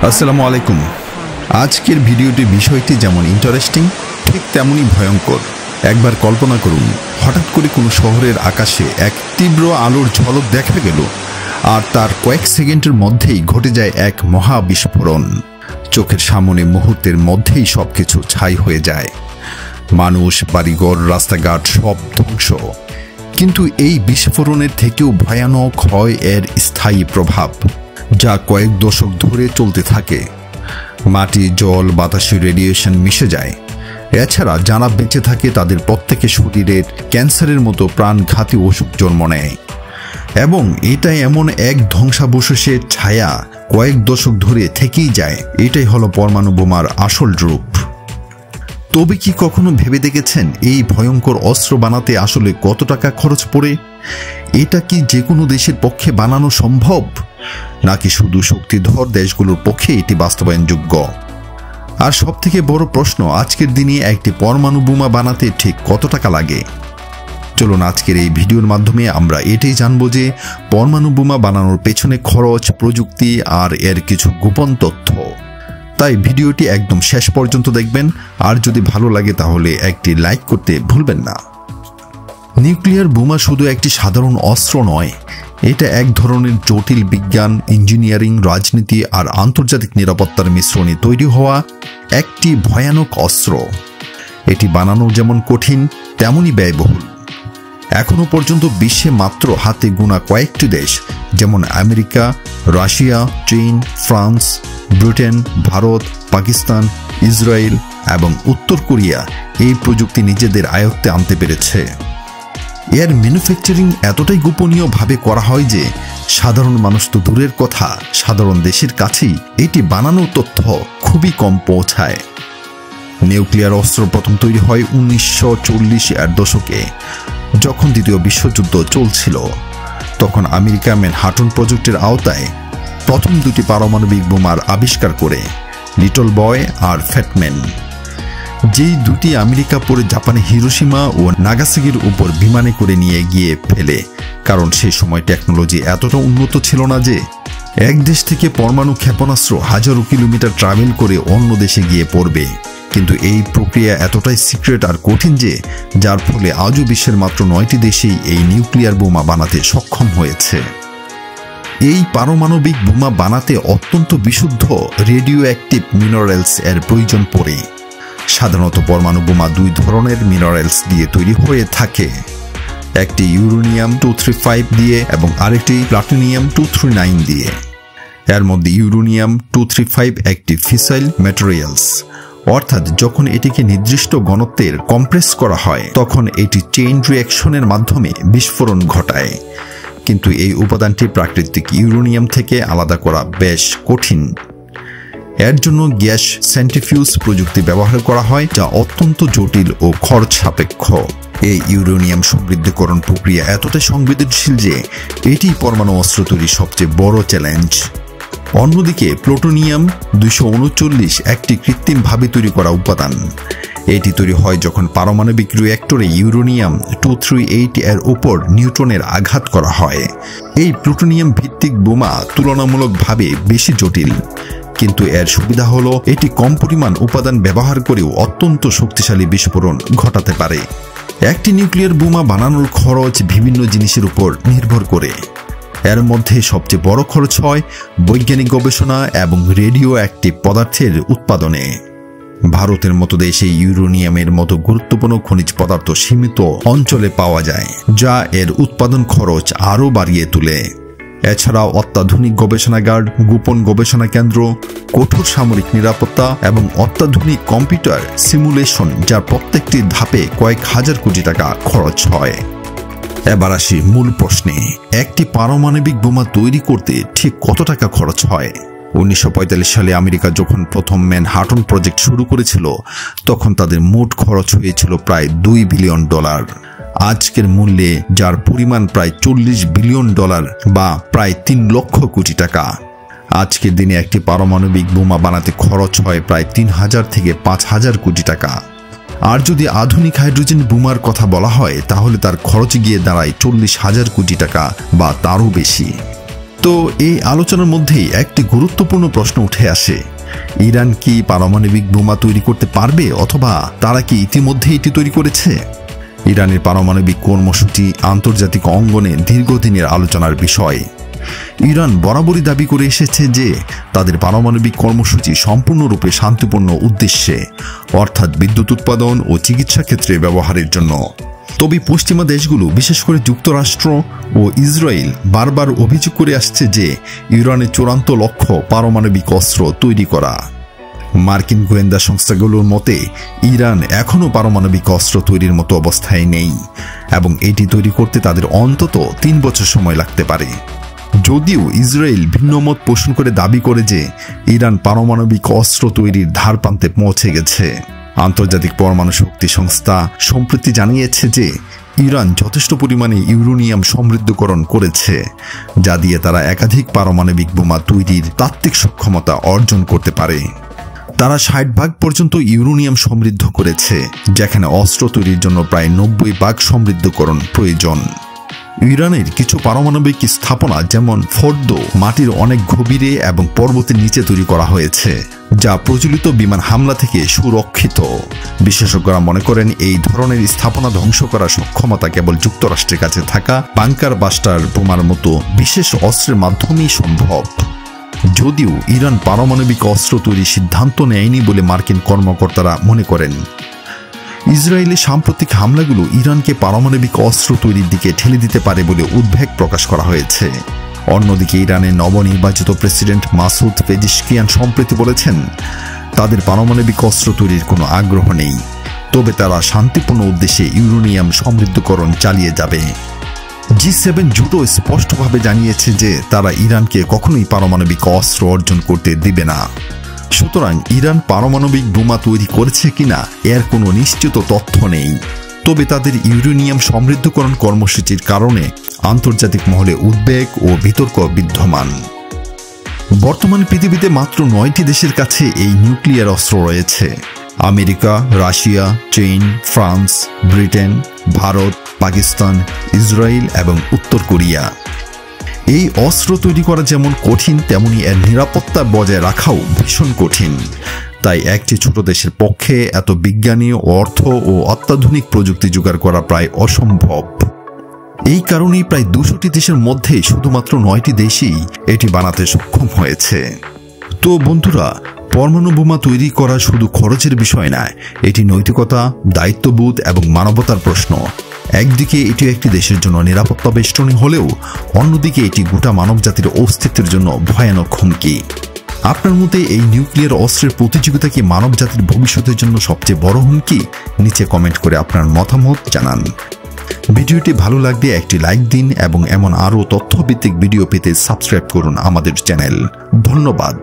আসসালামু আলাইকুম। আজকের ভিডিওটির বিষয়টি যেমন ইন্টারেস্টিং ঠিক তেমনই ভয়ঙ্কর। একবার কল্পনা করুন, হঠাৎ করে কোনো শহরের আকাশে এক তীব্র আলোর ঝলক দেখা গেল, আর তার কয়েক সেকেন্ডের মধ্যেই ঘটে যায় এক মহা বিস্ফোরণ। চোখের সামনে মুহূর্তের মধ্যেই সবকিছু ছাই হয়ে যায়, মানুষ, বাড়িঘর, রাস্তাঘাট সব ধ্বংস। কিন্তু এই বিস্ফোরণের থেকেও ভয়ানক হয় এর স্থায়ী প্রভাব, যা কয়েক দশক ধরে চলতে থাকে। মাটি, জল, বাতাসে রেডিয়েশন মিশে যায়। এছাড়া যারা বেঁচে থাকে তাদের প্রত্যেকের শরীরের ক্যান্সারের মতো প্রাণঘাতী অসুখ জন্ম নেয়। এবং এটা এমন এক ধ্বংসাবশেষের ছায়া কয়েক দশক ধরে থেকেই যায়। এটাই হলো পরমাণু বোমার আসল রূপ। তবে কি কখনো ভেবে দেখেছেন এই ভয়ঙ্কর অস্ত্র বানাতে আসলে কত টাকা খরচ পড়ে? এটা কি যে কোনো দেশের পক্ষে বানানো সম্ভব, নাকি শুধু শক্তিধর দেশগুলোর পক্ষে এটি বাস্তবায়নযোগ্য? আর সবথেকে বড় প্রশ্ন, আজকের দিনে একটি পরমাণু বোমা বানাতে ঠিক কত টাকা লাগে? চলুন আজকের এই ভিডিওর মাধ্যমে আমরা এটাই জানবো যে পরমাণু বোমা বানানোর পেছনে খরচ, প্রযুক্তি আর এর কিছু গোপন তথ্য। তাই ভিডিওটি একদম শেষ পর্যন্ত দেখবেন, আর যদি ভালো লাগে তাহলে একটি লাইক করতে ভুলবেন না। নিউক্লিয়ার বোমা শুধু একটি সাধারণ অস্ত্র নয়, এটা এক ধরনের জটিল বিজ্ঞান, ইঞ্জিনিয়ারিং, রাজনীতি আর আন্তর্জাতিক নিরাপত্তার মিশ্রণে তৈরি হওয়া একটি ভয়ানক অস্ত্র। এটি বানানো যেমন কঠিন, তেমনই ব্যয়বহুল। এখনো পর্যন্ত বিশ্বে মাত্র হাতে গোনা কয়েকটি দেশ, যেমন আমেরিকা, রাশিয়া, চীন, France, Britain, Bharat, Pakistan, Israel এবং উত্তর কোরিয়া এই প্রযুক্তি নিজেদের আয়ত্তে আনতে পেরেছে। এর ম্যানুফ্যাকচারিং এতটাই গোপনীয়ভাবে করা হয় যে সাধারণ মানুষ তো দূরের কথা, সাধারণ দেশের কাছেই এটি বানানোর তথ্য খুবই কম পৌঁছায়। নিউক্লিয়ার অস্ত্র প্রথম তৈরি হয় 1940-এর দশকে, যখন দ্বিতীয় বিশ্বযুদ্ধ চলছিল। তখন আমেরিকা ম্যানহাটন প্রজেক্টের আওতায় প্রথম দুটি পারমাণবিক বোমার আবিষ্কার করে, লিটল বয় আর ফ্যাটম্যান। যেই দুটি আমেরিকা পরে জাপানে হিরোশিমা ও নাগাসাকির উপর বিমানে করে নিয়ে গিয়ে ফেলে, কারণ সেই সময় টেকনোলজি এতটা উন্নত ছিল না যে এক দেশ থেকে পরমাণু ক্ষেপণাস্ত্র হাজারো কিলোমিটার ট্রাভেল করে অন্য দেশে গিয়ে পড়বে। কিন্তু এই প্রক্রিয়া এতটাই সিক্রেট আর কঠিন যে যার ফলে আজও বিশ্বের মাত্র 9টি দেশেই এই নিউক্লিয়ার বোমা বানাতে সক্ষম হয়েছে। এই পারমাণবিক বোমা বানাতে অত্যন্ত বিশুদ্ধ রেডিও অ্যাক্টিভ মিনারেলস এর প্রয়োজন পড়ে। সাধারণত পরমাণু বোমা দুই ধরনের মিনারেলস দিয়ে তৈরি হয়ে থাকে, একটি ইউরেনিয়াম 235 দিয়ে এবং আরেকটি প্লাটিনিয়াম 239 দিয়ে। এর মধ্যে ইউরেনিয়াম 235 একটি ফিসাইল ম্যাটেরিয়ালস, অর্থাৎ যখন এটিকে নির্দিষ্ট ঘনত্বের কম্প্রেস করা হয় তখন এটি চেইন রিঅ্যাকশনের মাধ্যমে বিস্ফোরণ ঘটায়। কিন্তু এই উপাদানটি প্রাকৃতিক ইউরেনিয়াম থেকে আলাদা করা বেশ কঠিন। এর জন্য গ্যাস সেন্ট্রিফিউজ প্রযুক্তি ব্যবহার করা হয়, যা অত্যন্ত জটিল ও খরচ সাপেক্ষ। এই ইউরেনিয়াম সমৃদ্ধকরণ প্রক্রিয়া এতটাই সংবেদনশীল যে এটি পরমাণু অস্ত্র তৈরির সবচেয়ে বড় চ্যালেঞ্জ। অন্যদিকে প্লুটোনিয়াম 239 একটি কৃত্রিমভাবে তৈরি করা উপাদান। এটি তৈরি হয় যখন পারমাণবিক রিঅ্যাক্টরে ইউরেনিয়াম 238 এর উপর নিউট্রনের আঘাত করা হয়। এই প্লুটোনিয়াম ভিত্তিক বোমা তুলনামূলকভাবে বেশি জটিল, কিন্তু এর সুবিধা হলো এটি কম পরিমাণ উপাদান ব্যবহার করেও অত্যন্ত শক্তিশালী বিস্ফোরণ ঘটাতে পারে। একটি নিউক্লিয়ার বোমা বানানোর খরচ বিভিন্ন জিনিসের উপর নির্ভর করে। এর মধ্যে সবচেয়ে বড় খরচ হয় বৈজ্ঞানিক গবেষণা এবং রেডিও অ্যাক্টিভ পদার্থের উৎপাদনে। ভারতের মতো দেশে ইউরেনিয়ামের মতো গুরুত্বপূর্ণ খনিজ পদার্থ সীমিত অঞ্চলে পাওয়া যায়, যা এর উৎপাদন খরচ আরও বাড়িয়ে তোলে। এছাড়াও অত্যাধুনিক গবেষণাগার, গোপন গবেষণা কেন্দ্র, কঠোর সামরিক নিরাপত্তা এবং অত্যাধুনিক কম্পিউটার সিমুলেশন, যার প্রত্যেকটি ধাপে কয়েক হাজার কোটি টাকা খরচ হয়। এবার আসি মূল প্রশ্নে, একটি পারমাণবিক বোমা তৈরি করতে ঠিক কত টাকা খরচ হয়? 1945 সালে আমেরিকা যখন প্রথম ম্যানহাটন প্রজেক্ট শুরু করেছিল, তখন তাদের মোট খরচ হয়েছিল প্রায় $2 বিলিয়ন। আজকের মূল্যে যার পরিমাণ প্রায় $40 বিলিয়ন বা প্রায় 3 লক্ষ কোটি টাকা। আজকের দিনে একটি পারমাণবিক বোমা বানাতে খরচ হয় প্রায় 3000 থেকে 5000 কোটি টাকা। আর যদি আধুনিক হাইড্রোজেন বোমার কথা বলা হয় তাহলে তার খরচ গিয়ে দাঁড়ায় 40,000 কোটি টাকা বা তারও বেশি। তো এই আলোচনার মধ্যেই একটি গুরুত্বপূর্ণ প্রশ্ন উঠে আসে, ইরান কি পারমাণবিক বোমা তৈরি করতে পারবে, অথবা তারা কি ইতিমধ্যে এটি তৈরি করেছে? ইরানের পারমাণবিক কর্মসূচি আন্তর্জাতিক অঙ্গনে দীর্ঘদিনের আলোচনার বিষয়। ইরান বরাবরই দাবি করে এসেছে যে তাদের পারমাণবিক কর্মসূচি সম্পূর্ণরূপে শান্তিপূর্ণ উদ্দেশ্যে, অর্থাৎ বিদ্যুৎ উৎপাদন ও চিকিৎসা ক্ষেত্রে ব্যবহারের জন্য। তবে পশ্চিমা দেশগুলো, বিশেষ করে যুক্তরাষ্ট্র ও ইসরায়েল, বারবার অভিযোগ করে আসছে যে ইরানের চূড়ান্ত লক্ষ্য পারমাণবিক অস্ত্র তৈরি করা। মার্কিন গোয়েন্দা সংস্থাগুলোর মতে ইরান এখনও পারমাণবিক অস্ত্র তৈরির মতো অবস্থায় নেই এবং এটি তৈরি করতে তাদের অন্তত 3 বছর সময় লাগতে পারে। যদিও ইসরায়েল ভিন্নমত পোষণ করে দাবি করে যে ইরান পারমাণবিক অস্ত্র তৈরির ধারপ্রান্তে পৌঁছে গেছে। আন্তর্জাতিক পরমাণু শক্তি সংস্থা সম্প্রতি জানিয়েছে যে ইরান যথেষ্ট পরিমাণে ইউরেনিয়াম সমৃদ্ধকরণ করেছে, যা দিয়ে তারা একাধিক পারমাণবিক বোমা তৈরির তাত্ত্বিক সক্ষমতা অর্জন করতে পারে। তারা 60% পর্যন্ত ইউরেনিয়াম সমৃদ্ধ করেছে, যেখানে অস্ত্র তৈরির জন্য প্রায় 90% সমৃদ্ধকরণ প্রয়োজন। ইরানের কিছু পারমাণবিক স্থাপনা যেমন ফোর্দো মাটির অনেক গভীরে এবং পর্বতের নিচে তৈরি করা হয়েছে, যা প্রচলিত বিমান হামলা থেকে সুরক্ষিত। বিশেষজ্ঞরা মনে করেন এই ধরনের স্থাপনা ধ্বংস করার সক্ষমতা কেবল যুক্তরাষ্ট্রের কাছে থাকা বাংকার বাস্টার বোমার মতো বিশেষ অস্ত্রের মাধ্যমেই সম্ভব। যদিও ইরান পারমাণবিক অস্ত্র তৈরির সিদ্ধান্ত নেয়নি বলে মার্কিন কর্মকর্তারা মনে করেন। ইসরায়েলের সাম্প্রতিক হামলাগুলো ইরানকে পারমাণবিক অস্ত্র তৈরির দিকে ঠেলে দিতে পারে বলে উদ্বেগ প্রকাশ করা হয়েছে। অন্যদিকে ইরানের নবনির্বাচিত প্রেসিডেন্ট মাসুদ পেজিশকিয়ান সম্প্রতি বলেছেন তাদের পারমাণবিক অস্ত্র তৈরির কোনো আগ্রহ নেই, তবে তারা শান্তিপূর্ণ উদ্দেশ্যে ইউরেনিয়াম সমৃদ্ধকরণ চালিয়ে যাবে। G7 জোটও স্পষ্টভাবে জানিয়েছে যে তারা ইরানকে কখনোই পারমাণবিক অস্ত্র অর্জন করতে দিবে না। সুতরাং ইরান পারমাণবিক বোমা তৈরি করেছে কিনা এর কোনো নিশ্চিত তথ্য নেই, তবে তাদের ইউরেনিয়াম সমৃদ্ধকরণ কর্মসূচির কারণে আন্তর্জাতিক মহলে উদ্বেগ ও বিতর্ক বিদ্যমান। বর্তমান পৃথিবীতে মাত্র 9টি দেশের কাছে এই নিউক্লিয়ার অস্ত্র রয়েছে: আমেরিকা, রাশিয়া, চীন, France, Britain, Bharat, Pakistan, Israel এবং উত্তর কোরিয়া। এই অস্ত্র তৈরি করা যেমন কঠিন, তেমনি এর নিরাপত্তা বজায় রাখাও ভীষণ কঠিন। তাই একটি ছোট দেশের পক্ষে এত বিজ্ঞানী, অর্থ ও অত্যাধুনিক প্রযুক্তি জোগাড় করা প্রায় অসম্ভব। এই কারণেই প্রায় 200টি দেশের মধ্যে শুধুমাত্র 9টি দেশই এটি বানাতে সক্ষম হয়েছে। তো বন্ধুরা, পরমাণু বোমা তৈরি করা শুধু খরচের বিষয় নয়, এটি নৈতিকতা, দায়িত্ববোধ এবং মানবতার প্রশ্ন। একদিকে এটি একটি দেশের জন্য নিরাপত্তা বেষ্টনী হলেও অন্যদিকে এটি গোটা মানবজাতির অস্তিত্বের জন্য ভয়ানক হুমকি। আপনার মতে এই নিউক্লিয়ার অস্ত্রের প্রতিযোগিতা কি মানবজাতির ভবিষ্যতের জন্য সবচেয়ে বড় হুমকি? নিচে কমেন্ট করে আপনার মতামত জানান। ভিডিওটি ভালো লাগলে একটি লাইক দিন এবং এমন আরও তথ্যভিত্তিক ভিডিও পেতে সাবস্ক্রাইব করুন আমাদের চ্যানেল। ধন্যবাদ।